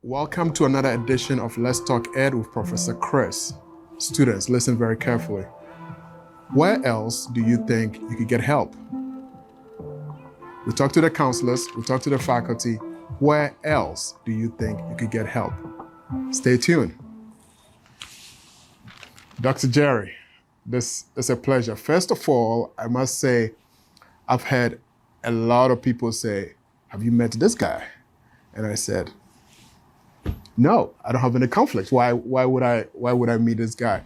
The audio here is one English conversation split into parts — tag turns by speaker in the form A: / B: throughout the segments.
A: Welcome to another edition of Let's Talk Ed with Professor Chris. Students, listen very carefully. Where else do you think you could get help? We talked to the counselors, we talked to the faculty. Where else do you think you could get help? Stay tuned. Dr. Jerry, this is a pleasure. First of all, I must say, I've had a lot of people say, have you met this guy? And I said, no, I don't have any conflicts. Why would I meet this guy?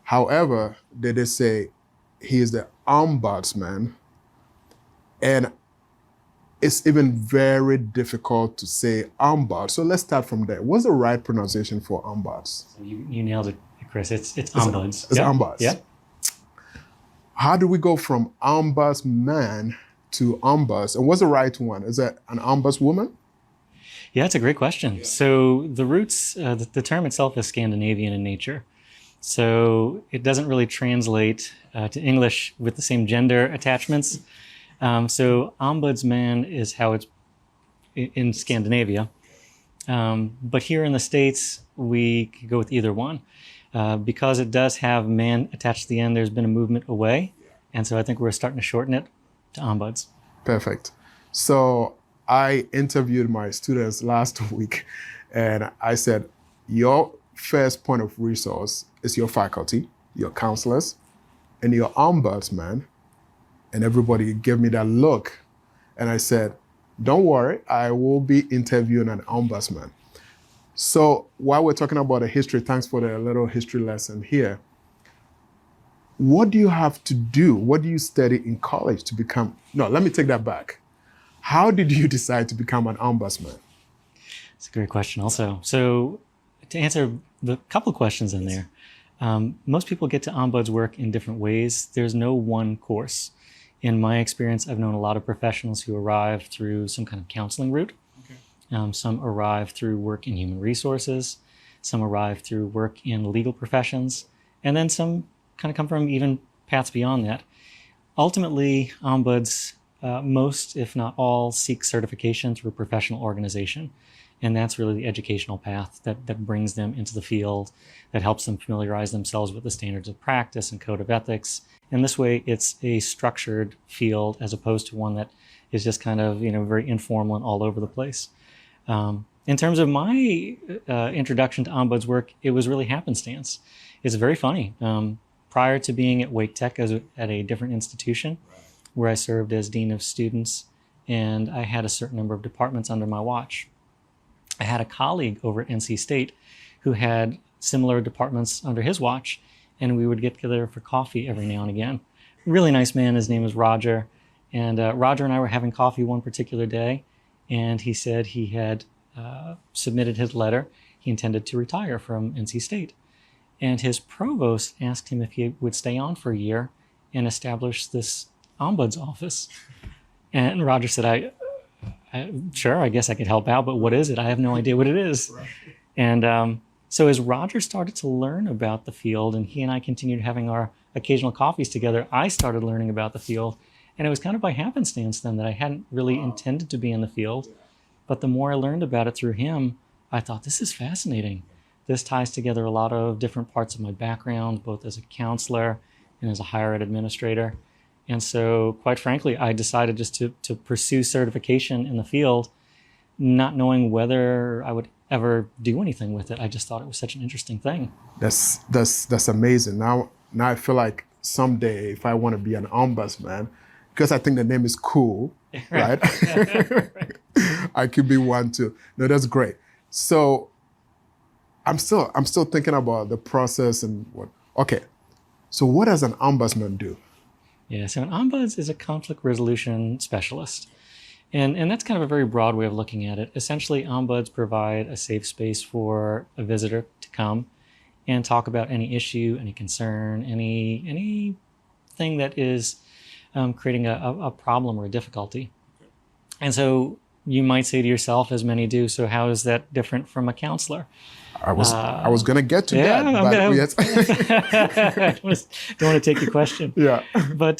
A: However, they did say he is the ombudsman, and it's even very difficult to say ombud. So let's start from there. What's the right pronunciation for ombuds?
B: You nailed it, Chris. It's ombuds.
A: It's ombuds.
B: Yeah.
A: How do we go from ombudsman to ombuds? And what's the right one? Is that an ombudswoman?
B: Yeah, it's a great question. Yeah. So the roots, the term itself is Scandinavian in nature. So it doesn't really translate to English with the same gender attachments. So ombudsman is how it's in Scandinavia. But here in the States, we could go with either one. Because it does have man attached to the end, there's been a movement away. And so I think we're starting to shorten it to ombuds.
A: Perfect. So I interviewed my students last week, and I said, your first point of resource is your faculty, your counselors, and your ombudsman. And everybody gave me that look. And I said, don't worry, I will be interviewing an ombudsman. So while we're talking about the history, thanks for the little history lesson here. What do you have to do? What do you study in college to become? No, let me take that back. How did you decide to become an ombudsman?
B: It's a great question also. So to answer the couple of questions in there, most people get to ombuds work in different ways. There's no one course. In my experience, I've known a lot of professionals who arrive through some kind of counseling route. Okay. Some arrive through work in human resources. Some arrive through work in legal professions. And then some kind of come from even paths beyond that. Ultimately, ombuds, most, if not all, seek certification through a professional organization. And that's really the educational path that brings them into the field, that helps them familiarize themselves with the standards of practice and code of ethics. And this way, it's a structured field as opposed to one that is just kind of, very informal and all over the place. In terms of my introduction to ombuds work, it was really happenstance. It's very funny. Prior to being at Wake Tech, I was at a different institution where I served as Dean of Students, and I had a certain number of departments under my watch. I had a colleague over at NC State who had similar departments under his watch, and we would get together for coffee every now and again. Really nice man, his name is Roger, and Roger and I were having coffee one particular day, and he said he had submitted his letter. He intended to retire from NC State. And his provost asked him if he would stay on for a year and establish this ombuds office. And Roger said, sure, I guess I could help out, but what is it? I have no idea what it is. Right. And so as Roger started to learn about the field, and he and I continued having our occasional coffees together, I started learning about the field. And it was kind of by happenstance then that I hadn't really intended to be in the field. But the more I learned about it through him, I thought, this is fascinating. This ties together a lot of different parts of my background, both as a counselor and as a higher ed administrator. And so, quite frankly, I decided just to pursue certification in the field, not knowing whether I would ever do anything with it. I just thought it was such an interesting thing.
A: That's amazing. Now I feel like someday, if I want to be an ombudsman, because I think the name is cool, right? I could be one too. No, that's great. So I'm still thinking about the process and what. Okay, so what does an ombudsman do?
B: Yeah, so an ombuds is a conflict resolution specialist. And that's kind of a very broad way of looking at it. Essentially, ombuds provide a safe space for a visitor to come and talk about any issue, any concern, anything that is creating a problem or a difficulty. And so you might say to yourself, as many do, so how is that different from a counselor?
A: I was going to get to that.
B: Don't want to take your question.
A: Yeah.
B: But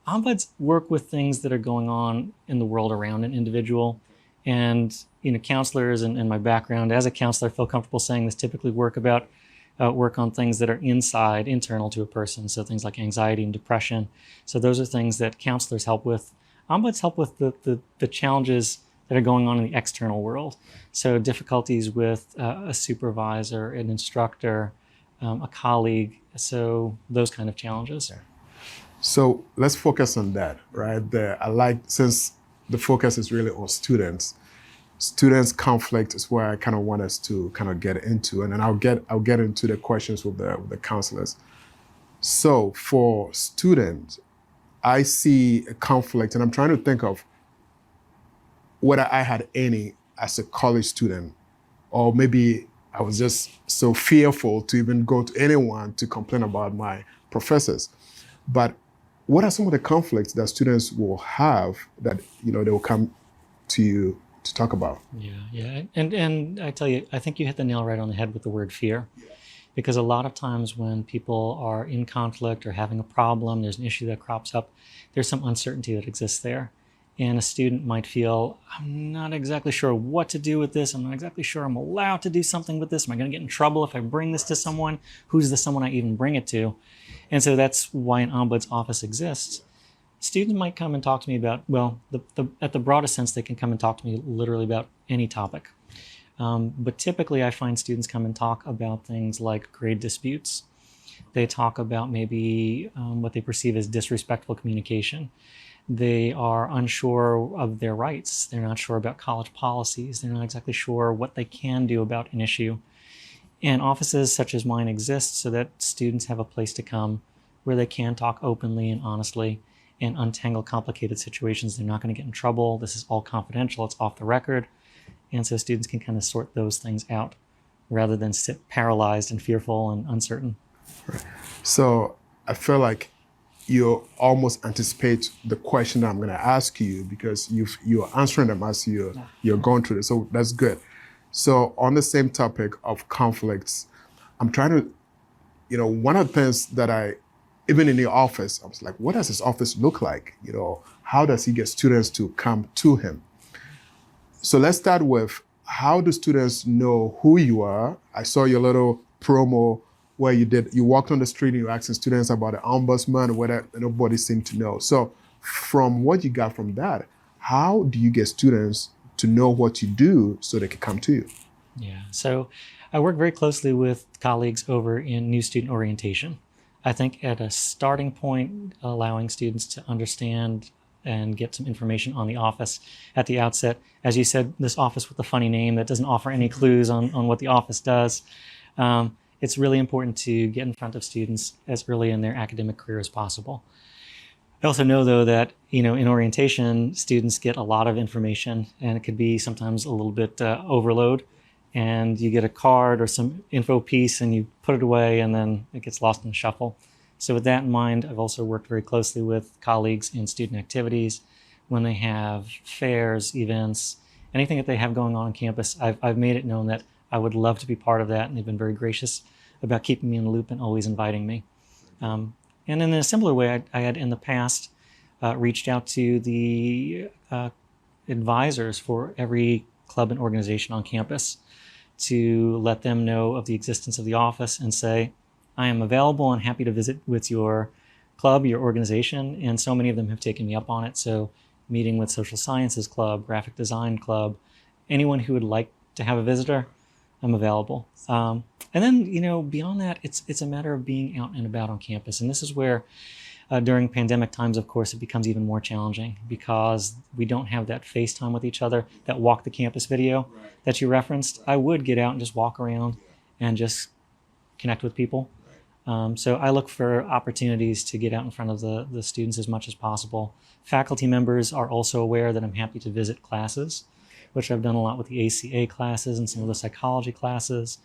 B: ombuds work with things that are going on in the world around an individual And counselors and my background as a counselor, I feel comfortable saying this, typically work on things that are internal to a person. So things like anxiety and depression. So those are things that counselors help with. Ombuds help with the challenges that are going on in the external world. So difficulties with a supervisor, an instructor, a colleague. So those kind of challenges.
A: So let's focus on that, right? Since the focus is really on students conflict is where I kind of want us to kind of get into, and then I'll get into the questions with the counselors. So for students, I see a conflict, and I'm trying to think of whether I had any as a college student, or maybe I was just so fearful to even go to anyone to complain about my professors. But what are some of the conflicts that students will have that they will come to you to talk about?
B: Yeah. And I tell you, I think you hit the nail right on the head with the word fear. Because a lot of times when people are in conflict or having a problem, there's an issue that crops up, there's some uncertainty that exists there. And a student might feel, I'm not exactly sure what to do with this. I'm not exactly sure I'm allowed to do something with this. Am I going to get in trouble if I bring this to someone? Who's the someone I even bring it to? And so that's why an ombuds office exists. Students might come and talk to me about, at the broadest sense, they can come and talk to me literally about any topic. But typically I find students come and talk about things like grade disputes. They talk about maybe what they perceive as disrespectful communication. They are unsure of their rights. They're not sure about college policies. They're not exactly sure what they can do about an issue. And offices such as mine exist so that students have a place to come where they can talk openly and honestly and untangle complicated situations. They're not going to get in trouble. This is all confidential. It's off the record. And so students can kind of sort those things out rather than sit paralyzed and fearful and uncertain.
A: Right. So I feel like you almost anticipate the question that I'm going to ask you because you're answering them as you're going through this. So that's good. So on the same topic of conflicts, I'm trying to, one of the things that even in the office, I was like, what does his office look like? How does he get students to come to him? So let's start with, how do students know who you are? I saw your little promo where you walked on the street and you asked students about the ombudsman, whether nobody seemed to know. So from what you got from that, how do you get students to know what you do so they can come to you?
B: Yeah, so I work very closely with colleagues over in new student orientation. I think at a starting point, allowing students to understand and get some information on the office at the outset. As you said, this office with a funny name that doesn't offer any clues on what the office does. It's really important to get in front of students as early in their academic career as possible. I also know, though, that in orientation, students get a lot of information, and it could be sometimes a little bit overload. And you get a card or some info piece, and you put it away, and then it gets lost in the shuffle. So with that in mind, I've also worked very closely with colleagues in student activities when they have fairs, events, anything that they have going on campus. I've made it known that I would love to be part of that, and they've been very gracious about keeping me in the loop and always inviting me. And in a similar way, I had in the past reached out to the advisors for every club and organization on campus to let them know of the existence of the office and say, I am available and happy to visit with your club, your organization, and so many of them have taken me up on it. So meeting with Social Sciences Club, Graphic Design Club, anyone who would like to have a visitor, I'm available. And then, beyond that, it's a matter of being out and about on campus. And this is where during pandemic times, of course, it becomes even more challenging because we don't have that FaceTime with each other, that walk the campus video that you referenced. I would get out and just walk around and just connect with people. So I look for opportunities to get out in front of the students as much as possible. Faculty members are also aware that I'm happy to visit classes, which I've done a lot with the ACA classes and some of the psychology classes.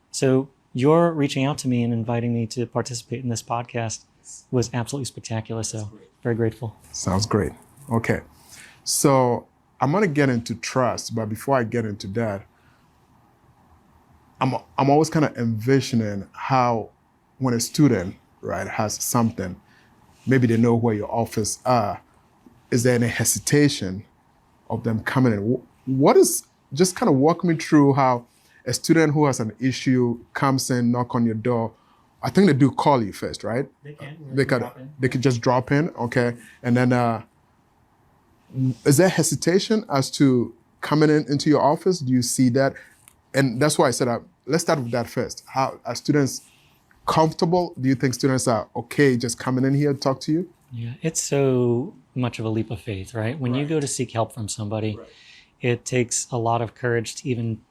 B: So your reaching out to me and inviting me to participate in this podcast was absolutely spectacular. So very grateful.
A: Sounds great. Okay. So I'm going to get into trust, but before I get into that, I'm always kind of envisioning how when a student, right, has something, maybe they know where your office are, is there any hesitation of them coming in? what is, just kind of walk me through how a student who has an issue comes in, knock on your door. I think they do call you first, right?
B: They can.
A: They could just drop in, okay? And then is there hesitation as to coming into your office? Do you see that? And that's why I said, let's start with that first. How are students comfortable? Do you think students are okay just coming in here to talk to you?
B: Yeah, it's so much of a leap of faith, right? When you go to seek help from somebody, it takes a lot of courage to even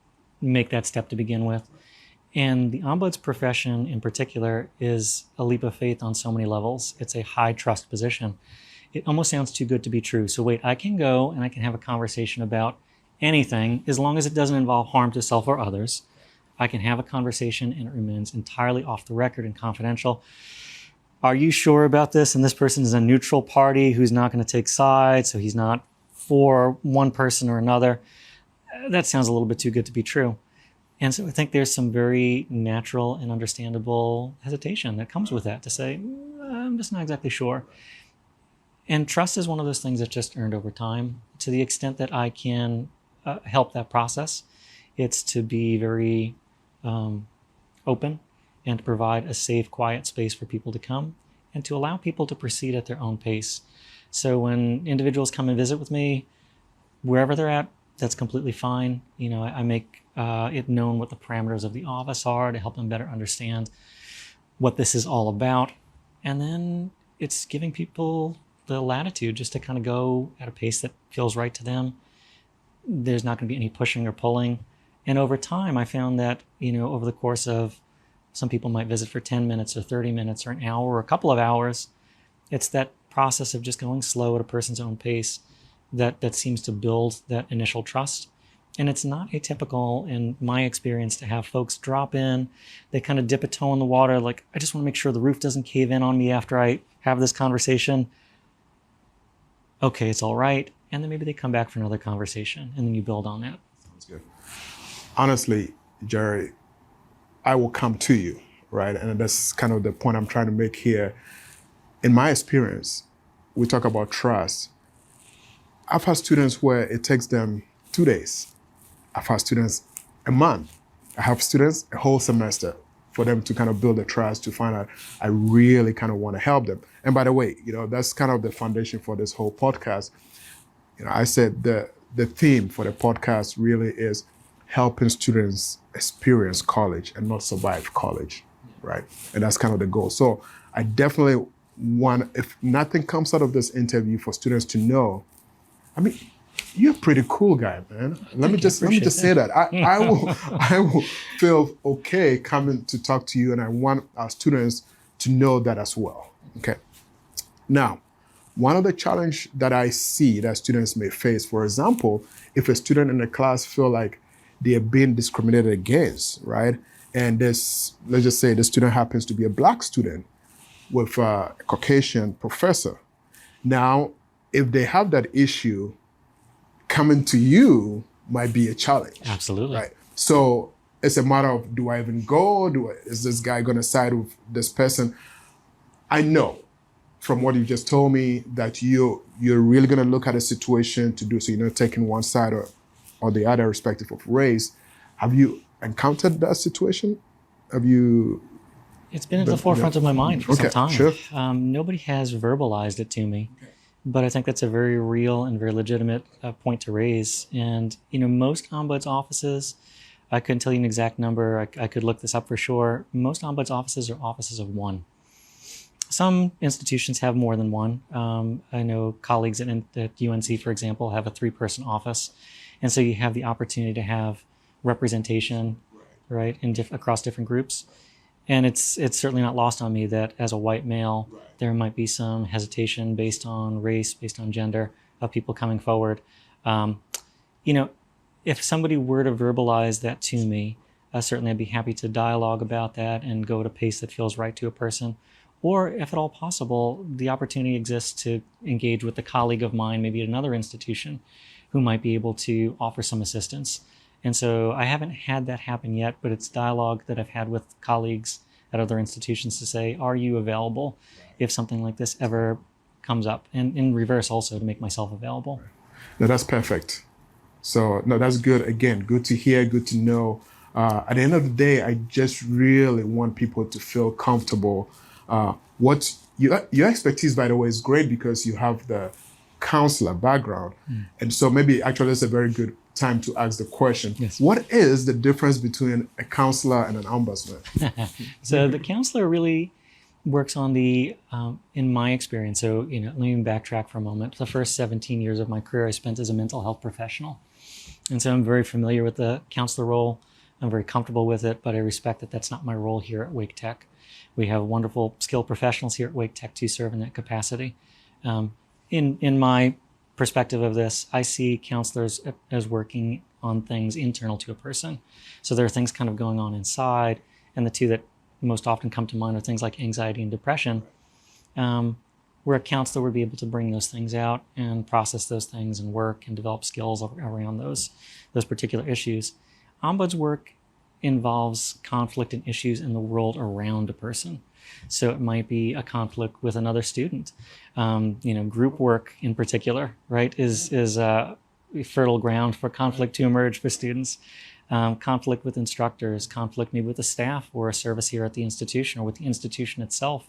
B: make that step to begin with. And the ombuds profession in particular is a leap of faith on so many levels. It's a high trust position. It almost sounds too good to be true. So wait, I can go and I can have a conversation about anything as long as it doesn't involve harm to self or others. I can have a conversation and it remains entirely off the record and confidential. Are you sure about this? And this person is a neutral party who's not going to take sides, so he's not for one person or another. That sounds a little bit too good to be true. And so I think there's some very natural and understandable hesitation that comes with that to say, I'm just not exactly sure. And trust is one of those things that's just earned over time. To the extent that I can help that process, it's to be very open and to provide a safe, quiet space for people to come and to allow people to proceed at their own pace. So when individuals come and visit with me, wherever they're at, that's completely fine. You know, I make it known what the parameters of the office are to help them better understand what this is all about. And then it's giving people the latitude just to kind of go at a pace that feels right to them. There's not going to be any pushing or pulling. And over time, I found that, you know, over the course of, some people might visit for 10 minutes or 30 minutes or an hour or a couple of hours. It's that process of just going slow at a person's own pace that seems to build that initial trust. And it's not atypical in my experience to have folks drop in, they kind of dip a toe in the water, like, I just want to make sure the roof doesn't cave in on me after I have this conversation. Okay, it's all right. And then maybe they come back for another conversation and then you build on that.
A: Sounds good. Honestly, Jerry, I will come to you, right? And that's kind of the point I'm trying to make here. In my experience, we talk about trust. I've had students where it takes them 2 days. I've had students a month. I have students a whole semester for them to kind of build the trust, to find out I really kind of want to help them. And by the way, you know, that's kind of the foundation for this whole podcast. You know, I said the theme for the podcast really is helping students experience college and not survive college, right? And that's kind of the goal. So I definitely want, if nothing comes out of this interview, for students to know, I mean, you're a pretty cool guy, man. Let me just say that. I will feel okay coming to talk to you, and I want our students to know that as well. Okay. Now, one of the challenge that I see that students may face, for example, if a student in the class feel like they are being discriminated against, right? And this, let's just say the student happens to be a Black student with a Caucasian professor. Now, if they have that issue, coming to you might be a challenge.
B: Absolutely.
A: Right. So it's a matter of, do I even go? Is this guy going to side with this person? I know from what you just told me that you're really going to look at a situation to do so. You're not taking one side or the other, irrespective of race. Have you encountered that situation? Have you?
B: It's been at the forefront of my mind for some time.
A: Sure.
B: Nobody has verbalized it to me, but I think that's a very real and very legitimate point to raise. And, you know, most ombuds offices, I couldn't tell you an exact number. I could look this up for sure. Most ombuds offices are offices of one. Some institutions have more than one. I know colleagues at UNC, for example, have a 3-person office. And so you have the opportunity to have representation, right, across different groups. And it's certainly not lost on me that as a white male, there might be some hesitation based on race, based on gender, of people coming forward. You know, if somebody were to verbalize that to me, certainly I'd be happy to dialogue about that and go at a pace that feels right to a person. Or if at all possible, the opportunity exists to engage with a colleague of mine, maybe at another institution, who might be able to offer some assistance. And so I haven't had that happen yet, but it's dialogue that I've had with colleagues at other institutions to say, are you available if something like this ever comes up? And in reverse also, to make myself available.
A: No, that's perfect. So no, that's good. Again, good to hear, good to know. At the end of the day, I just really want people to feel comfortable. What your expertise, by the way, is great because you have the counselor background, and so maybe actually it's a very good time to ask the question:
B: Yes.
A: What is the difference between a counselor and an ombudsman?
B: So the counselor really works on the, in my experience, so, let me backtrack for a moment. The first 17 years of my career I spent as a mental health professional. And so I'm very familiar with the counselor role. I'm very comfortable with it, but I respect that that's not my role here at Wake Tech. We have wonderful skilled professionals here at Wake Tech to serve in that capacity. In my perspective of this, I see counselors as working on things internal to a person. So there are things kind of going on inside, and the two that most often come to mind are things like anxiety and depression, where a counselor would be able to bring those things out and process those things and work and develop skills around those particular issues. Ombuds work involves conflict and issues in the world around a person. So it might be a conflict with another student. Group work in particular, right, is fertile ground for conflict to emerge for students. Conflict with instructors, conflict maybe with the staff or a service here at the institution or with the institution itself,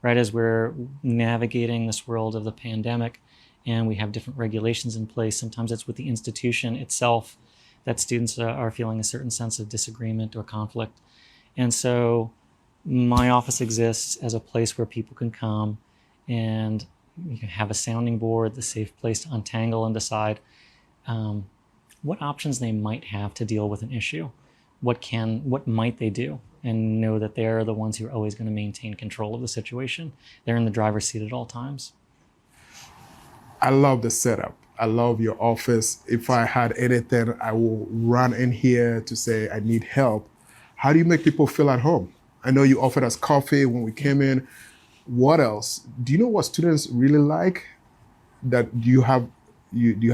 B: right? As we're navigating this world of the pandemic and we have different regulations in place, sometimes it's with the institution itself that students are feeling a certain sense of disagreement or conflict. And so my office exists as a place where people can come and you can have a sounding board, the safe place to untangle and decide what options they might have to deal with an issue. What might they do? And know that they're the ones who are always going to maintain control of the situation. They're in the driver's seat at all times.
A: I love the setup. I love your office. If I had anything, I will run in here to say I need help. How do you make people feel at home? I know you offered us coffee when we came in. What else? Do you know what students really like? That do you have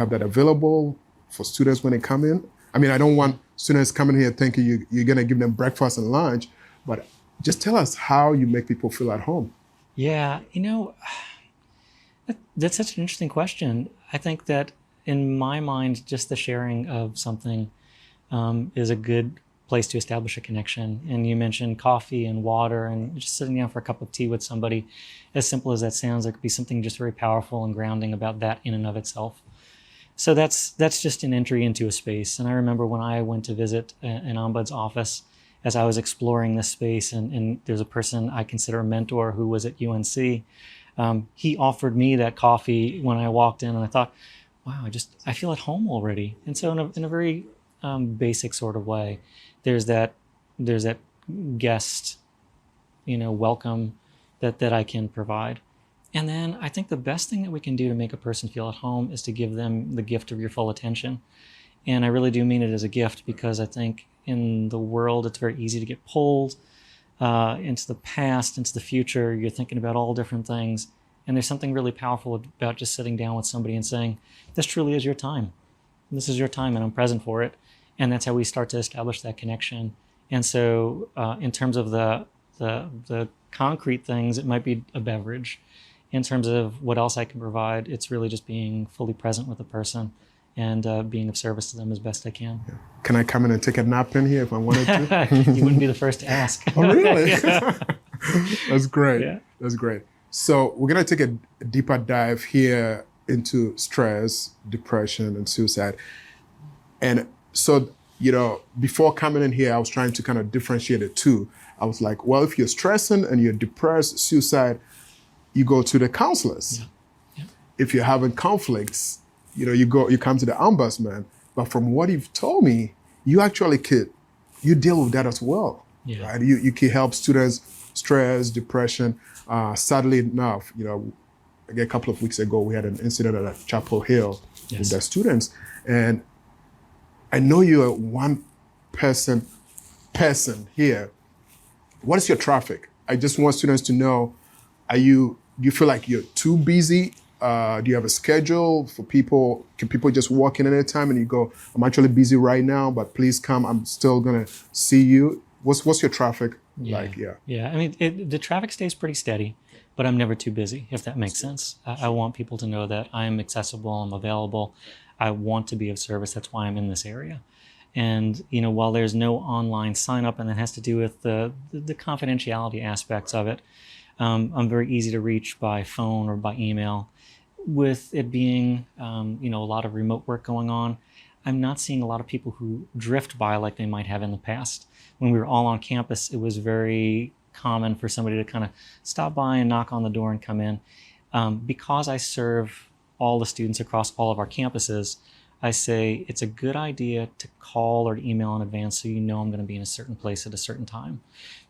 A: that available for students when they come in? I mean, I don't want students coming here thinking you're going to give them breakfast and lunch, but just tell us how you make people feel at home.
B: Yeah, that's such an interesting question. I think that in my mind, just the sharing of something is a good place to establish a connection. And you mentioned coffee and water and just sitting down for a cup of tea with somebody. As simple as that sounds, there could be something just very powerful and grounding about that in and of itself. So that's just an entry into a space. And I remember when I went to visit an ombuds office, as I was exploring this space, and there's a person I consider a mentor who was at UNC. He offered me that coffee when I walked in, and I thought, wow, I feel at home already. And so in a very basic sort of way, there's that guest, welcome that I can provide. And then I think the best thing that we can do to make a person feel at home is to give them the gift of your full attention. And I really do mean it as a gift, because I think in the world, it's very easy to get pulled into the past, into the future. You're thinking about all different things. And there's something really powerful about just sitting down with somebody and saying, this truly is your time. This is your time and I'm present for it. And that's how we start to establish that connection. And so in terms of the concrete things, it might be a beverage. In terms of what else I can provide, it's really just being fully present with the person and being of service to them as best I can.
A: Yeah. Can I come in and take a nap in here if I wanted to?
B: You wouldn't be the first to ask.
A: Oh, really?
B: Yeah.
A: That's great.
B: Yeah.
A: That's great. So we're going to take a deeper dive here into stress, depression, and suicide. And so, before coming in here, I was trying to kind of differentiate the two. I was like, well, if you're stressing and you're depressed, suicide, you go to the counselors.
B: Yeah. Yeah.
A: If you're having conflicts, you come to the ombudsman. But from what you've told me, you actually you deal with that as well.
B: Yeah.
A: Right? You can help students, stress, depression. Sadly enough, a couple of weeks ago, we had an incident at Chapel Hill with the students. And I know you're one person here. What is your traffic? I just want students to know, do you feel like you're too busy? Do you have a schedule for people? Can people just walk in anytime and you go, I'm actually busy right now, but please come, I'm still gonna see you? What's your traffic like?
B: Yeah, I mean, the traffic stays pretty steady, but I'm never too busy, if that makes sense. I want people to know that I'm accessible, I'm available. I want to be of service. That's why I'm in this area. And while there's no online sign up, and that has to do with the confidentiality aspects of it, I'm very easy to reach by phone or by email. With it being a lot of remote work going on, I'm not seeing a lot of people who drift by like they might have in the past. When we were all on campus, it was very common for somebody to kind of stop by and knock on the door and come in. Because I serve all the students across all of our campuses, I say it's a good idea to call or email in advance so I'm going to be in a certain place at a certain time.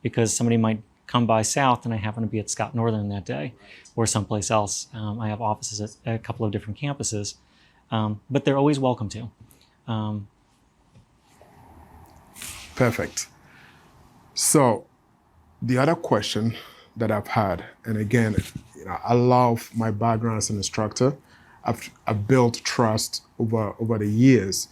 B: Because somebody might come by South and I happen to be at Scott Northern that day or someplace else. I have offices at a couple of different campuses, but they're always welcome to.
A: Perfect. So the other question that I've had, and again, I love my background as an instructor. I've built trust over the years,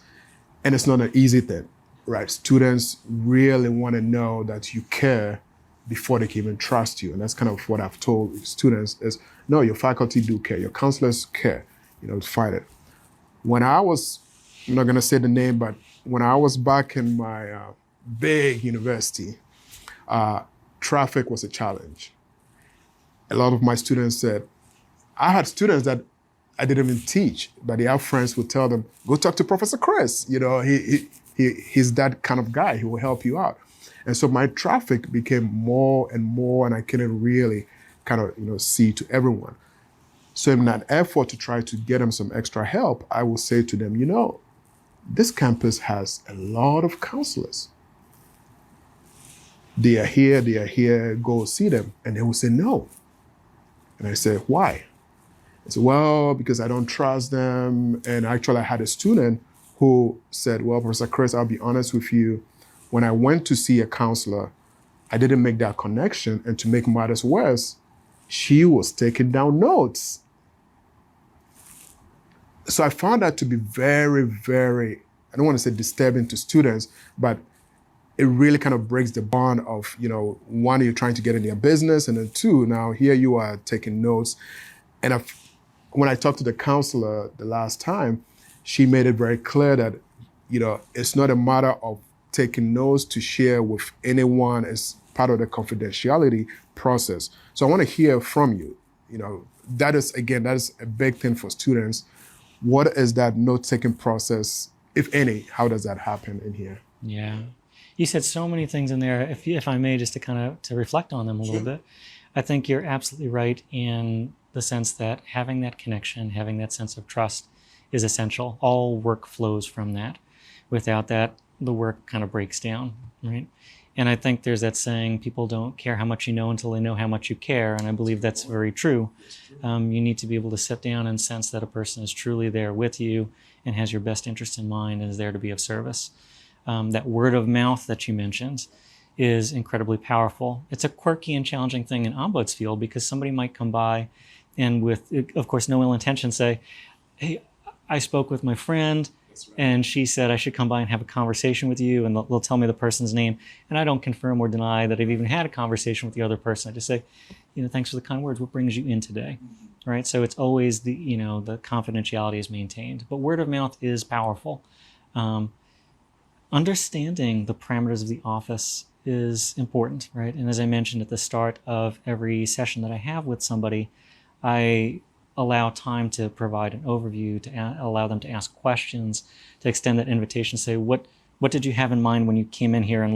A: and it's not an easy thing, right? Students really want to know that you care before they can even trust you, and that's kind of what I've told students is, no, your faculty do care, your counselors care, fight it. When I was, I'm not going to say the name, but when I was back in my big university, traffic was a challenge. A lot of my students said, I had students that I didn't even teach, but their friends would tell them, go talk to Professor Chris. He's that kind of guy. He will help you out. And so my traffic became more and more, and I couldn't really kind of, see to everyone. So in that effort to try to get them some extra help, I will say to them, this campus has a lot of counselors. They are here, go see them. And they will say no. And I say, why? I said, well, because I don't trust them. And actually I had a student who said, well, Professor Chris, I'll be honest with you. When I went to see a counselor, I didn't make that connection. And to make matters worse, she was taking down notes. So I found that to be very, very, I don't want to say disturbing to students, but it really kind of breaks the bond of, one, you're trying to get in their business, and then two, now here you are taking notes. And when I talked to the counselor the last time, she made it very clear that, it's not a matter of taking notes to share with anyone as part of the confidentiality process. So I want to hear from you. That is a big thing for students. What is that note-taking process, if any? How does that happen in here?
B: Yeah. You said so many things in there. If I may, just to reflect on them a little bit, I think you're absolutely right in the sense that having that connection, having that sense of trust is essential. All work flows from that. Without that, the work kind of breaks down, right? And I think there's that saying, people don't care how much you know until they know how much you care. And I believe that's very true. You need to be able to sit down and sense that a person is truly there with you and has your best interest in mind and is there to be of service. That word of mouth that you mentioned is incredibly powerful. It's a quirky and challenging thing in ombuds field because somebody might come by and with, of course, no ill intention say, hey, I spoke with my friend and she said I should come by and have a conversation with you, and they'll tell me the person's name. And I don't confirm or deny that I've even had a conversation with the other person. I just say, thanks for the kind words. What brings you in today? Right? So it's always the confidentiality is maintained. But word of mouth is powerful. Understanding the parameters of the office is important, right? And as I mentioned at the start of every session that I have with somebody, I allow time to provide an overview, to allow them to ask questions, to extend that invitation, say, what did you have in mind when you came in here, and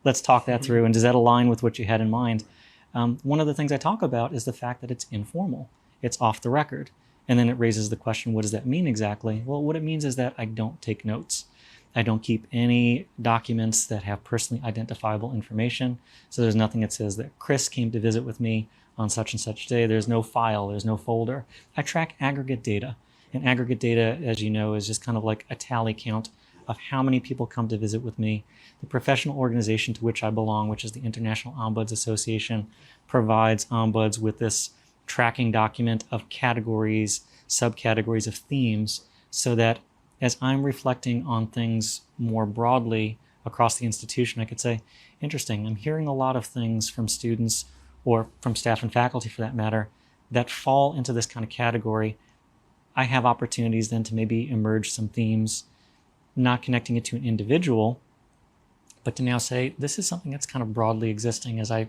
B: let's talk that through, and does that align with what you had in mind? One of the things I talk about is the fact that it's informal, it's off the record, and then it raises the question, what does that mean exactly? Well, what it means is that I don't take notes. I don't keep any documents that have personally identifiable information. So there's nothing that says that Chris came to visit with me on such and such day. There's no file, there's no folder. I track aggregate data. And aggregate data, as you know, is just kind of like a tally count of how many people come to visit with me. The professional organization to which I belong, which is the International Ombuds Association, provides ombuds with this tracking document of categories, subcategories of themes, so that as I'm reflecting on things more broadly across the institution, I could say, interesting, I'm hearing a lot of things from students or from staff and faculty for that matter that fall into this kind of category. I have opportunities then to maybe emerge some themes, not connecting it to an individual, but to now say, this is something that's kind of broadly existing as I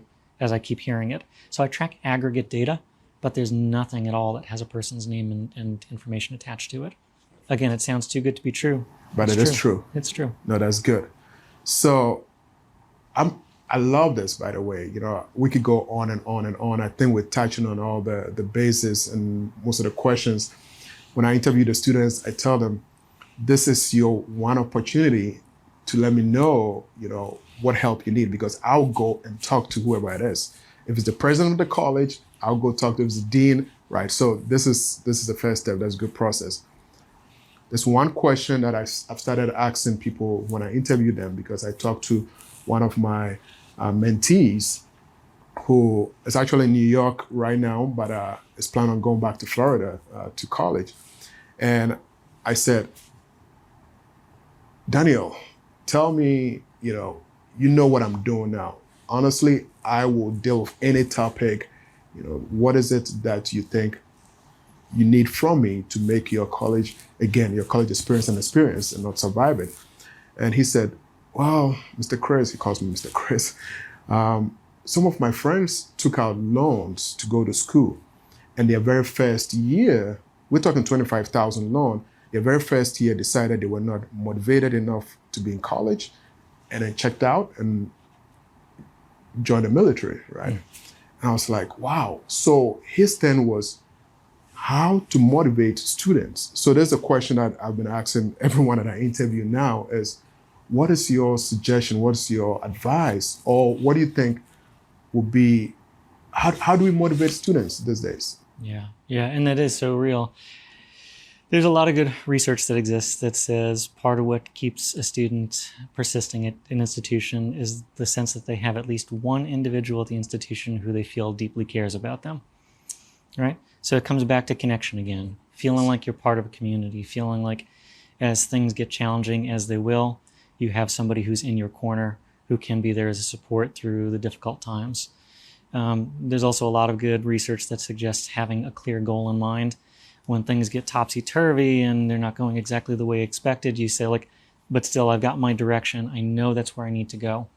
B: keep hearing it. So I track aggregate data, but there's nothing at all that has a person's name and information attached to it. Again, it sounds too good to be true.
A: But it is true.
B: It's true.
A: No, that's good. So I love this, by the way. We could go on and on and on. I think we're touching on all the bases and most of the questions. When I interview the students, I tell them, this is your one opportunity to let me know, what help you need, because I'll go and talk to whoever it is. If it's the president of the college, I'll go talk to the dean, right? So this is the first step. That's a good process. There's one question that I've started asking people when I interview them, because I talked to one of my mentees who is actually in New York right now, but is planning on going back to Florida to college. And I said, Daniel, tell me, you know what I'm doing now. Honestly, I will deal with any topic. What is it that you think you need from me to make your college experience an experience and not survive it? And he said, well, Mr. Chris, he calls me Mr. Chris. Some of my friends took out loans to go to school. And their very first year, we're talking $25,000 loan, their very first year decided they were not motivated enough to be in college, and then checked out and joined the military, right? And I was like, wow. So his thing was how to motivate students. So there's a question that I've been asking everyone that I interview now is, what is your suggestion? What is your advice? Or what do you think would be, how do we motivate students these days?
B: Yeah, and that is so real. There's a lot of good research that exists that says part of what keeps a student persisting at an institution is the sense that they have at least one individual at the institution who they feel deeply cares about them, right? So it comes back to connection again, feeling like you're part of a community, feeling like as things get challenging, as they will, you have somebody who's in your corner who can be there as a support through the difficult times. There's also a lot of good research that suggests having a clear goal in mind. When things get topsy-turvy and they're not going exactly the way expected, you say like, but still I've got my direction. I know that's where I need to go.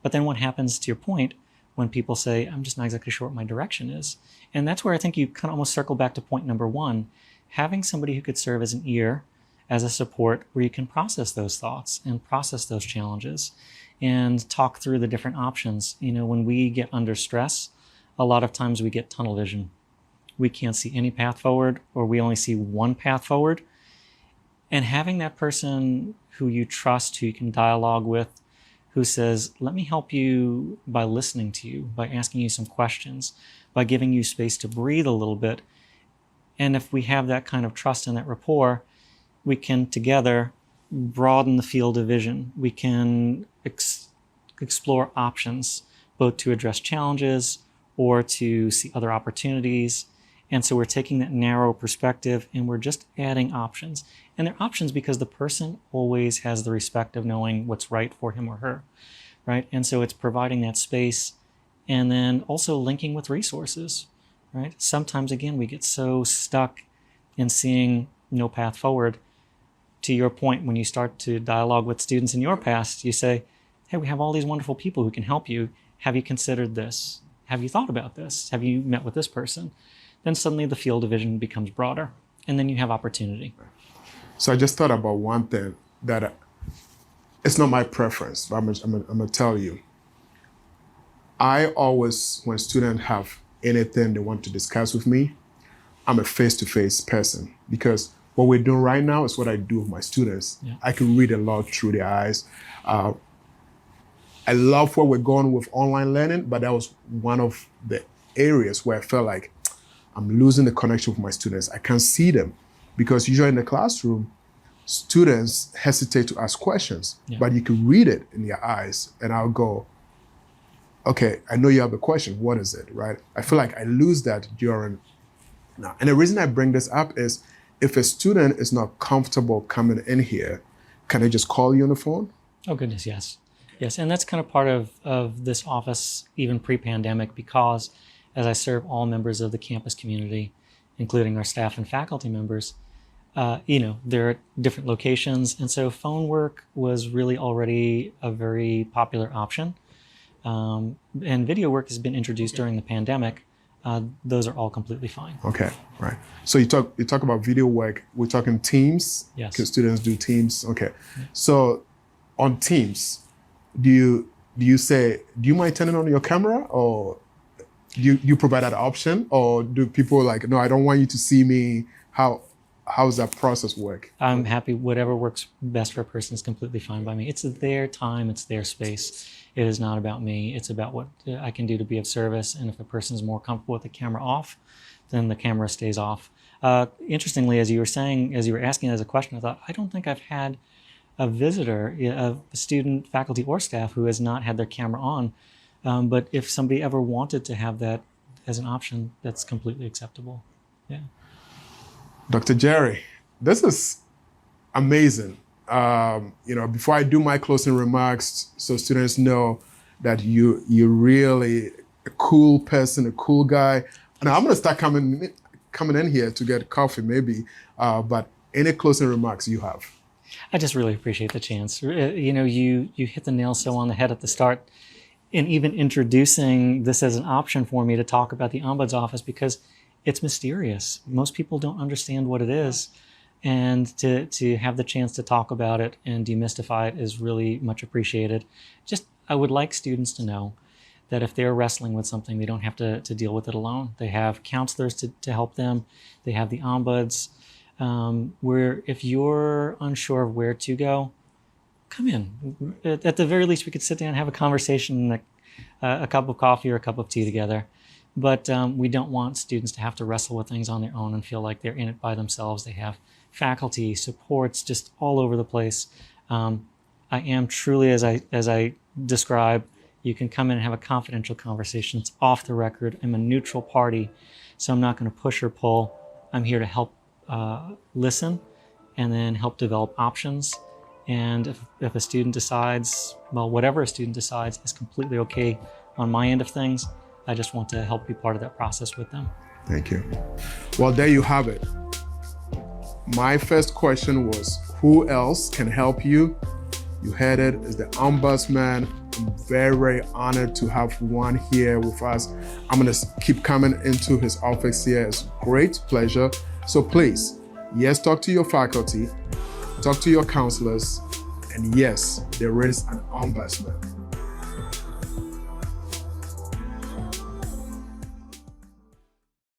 B: But then what happens, to your point, when people say, I'm just not exactly sure what my direction is? And that's where I think you kind of almost circle back to point number one, having somebody who could serve as an ear, as a support, where you can process those thoughts and process those challenges and talk through the different options. When we get under stress, a lot of times we get tunnel vision. We can't see any path forward, or we only see one path forward. And having that person who you trust, who you can dialogue with, who says, let me help you by listening to you, by asking you some questions, by giving you space to breathe a little bit. And if we have that kind of trust and that rapport, we can together broaden the field of vision. We can explore options, both to address challenges or to see other opportunities. And so we're taking that narrow perspective and we're just adding options. And they're options because the person always has the respect of knowing what's right for him or her, right? And so it's providing that space and then also linking with resources, right? Sometimes, again, we get so stuck in seeing no path forward. To your point, when you start to dialogue with students in your past, you say, hey, we have all these wonderful people who can help you. Have you considered this? Have you thought about this? Have you met with this person? Then suddenly the field of vision becomes broader, and then you have opportunity.
A: So I just thought about one thing that it's not my preference, but I'm gonna tell you. I always, when students have anything they want to discuss with me, I'm a face-to-face person, because what we're doing right now is what I do with my students. Yeah. I can read a lot through their eyes. I love where we're going with online learning, but that was one of the areas where I felt like I'm losing the connection with my students. I can't see them, because usually in the classroom, students hesitate to ask questions, but you can read it in their eyes, and I'll go, okay, I know you have a question, what is it, right? I feel like I lose that during now. And the reason I bring this up is, if a student is not comfortable coming in here, can they just call you on the phone?
B: Oh goodness, yes. Yes, and that's kind of part of this office, even pre-pandemic, because as I serve all members of the campus community, including our staff and faculty members, there are different locations. And so phone work was really already a very popular option. And video work has been introduced during the pandemic. Those are all completely fine.
A: Okay, right. So you talk about video work. We're talking Teams.
B: Yes.
A: Can students do Teams? Okay. So on Teams, do you mind turning on your camera, or do you provide that option, or do people like, no, I don't want you to see me? How's that process work?
B: I'm happy. Whatever works best for a person is completely fine by me. It's their time. It's their space. It is not about me. It's about what I can do to be of service. And if a person is more comfortable with the camera off, then the camera stays off. Interestingly, as you were asking as a question, I thought, I don't think I've had a visitor, a student, faculty, or staff who has not had their camera on. But if somebody ever wanted to have that as an option, that's completely acceptable. Yeah.
A: Dr. Jerry, this is amazing. Before I do my closing remarks, so students know that you're really a cool person, a cool guy. And I'm gonna start coming in here to get coffee maybe, but any closing remarks you have?
B: I just really appreciate the chance. You hit the nail so on the head at the start, in even introducing this as an option for me to talk about the Ombuds office, because it's mysterious. Most people don't understand what it is. And to have the chance to talk about it and demystify it is really much appreciated. I would like students to know that if they're wrestling with something, they don't have to deal with it alone. They have counselors to help them. They have the Ombuds. Where if you're unsure of where to go, come in. At the very least, we could sit down and have a conversation, a cup of coffee or a cup of tea together. But we don't want students to have to wrestle with things on their own and feel like they're in it by themselves. They have faculty, supports just all over the place. I am truly, as I describe, you can come in and have a confidential conversation. It's off the record. I'm a neutral party, so I'm not going to push or pull. I'm here to help listen and then help develop options. And if a student decides, whatever a student decides is completely okay on my end of things, I just want to help be part of that process with them.
A: Thank you. Well, there you have it. My first question was, who else can help you? You heard it, it's the Ombudsman. I'm very, very honored to have one here with us. I'm gonna keep coming into his office here. It's a great pleasure. So please, yes, talk to your faculty, talk to your counselors, and yes, there is an Ombudsman.